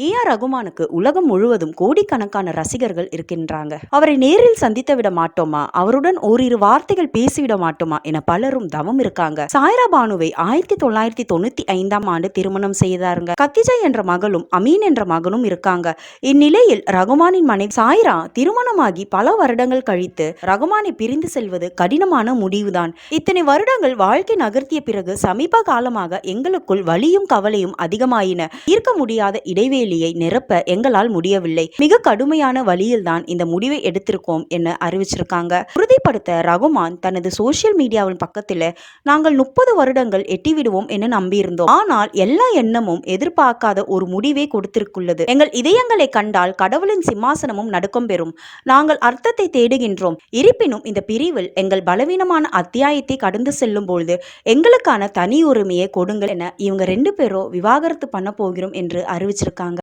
A.R.. ரகுமானுக்கு உலகம் முழுவதும் கோடிக்கணக்கான ரசிகர்கள் இருக்கின்றாங்க. அவரை நேரில் சந்தித்து விட மாட்டோமா, அவருடன் ஓரிரு வார்த்தைகள் பேசிவிட மாட்டோமா என பலரும் தவம் இருக்காங்க. சாய்ரா பானுவை 1995ஆம் ஆண்டு திருமணம் செய்தாருங்க. கத்திஜா என்ற மகளும் அமீன் என்ற மகனும் இருக்காங்க. இந்நிலையில் ரகுமானின் மனைவி சாய்ரா திருமணமாகி பல வருடங்கள் கழித்து ரகுமானை பிரிந்து செல்வது கடினமான முடிவுதான். இத்தனை வருடங்கள் வாழ்க்கை நகர்த்திய பிறகு சமீப காலமாக எங்களுக்குள் வலியும் கவலையும் அதிகமாயின. ஈர்க்க முடியாத இடைவெளி நிரப்ப எங்களால் முடியவில்லை. மிக கடுமையான வழியில்தான் இந்த முடிவை எடுத்திருக்கோம் என அறிவிச்சிருக்காங்க. உறுதிப்படுத்த ரகுமான் தனது சோசியல் மீடியாவின் பக்கத்தில் நாங்கள் 30 வருடங்கள் எட்டிவிடுவோம் என நம்பியிருந்தோம். ஆனால் எல்லா எண்ணமும் எதிர்பார்க்காத ஒரு முடிவை கொடுத்திருக்குள்ளது. எங்கள் இதயங்களை கண்டால் கடவுளின் சிம்மாசனமும் நடுக்கம் பெறும். நாங்கள் அர்த்தத்தை தேடுகின்றோம். இருப்பினும் இந்த பிரிவில் எங்கள் பலவீனமான அத்தியாயத்தை கடந்து செல்லும் பொழுது எங்களுக்கான தனி உரிமையை கொடுங்கள் என இவங்க 2 பேரும் விவாகரத்து பண்ண போகிறோம் என்று அறிவிச்சிருக்காங்க.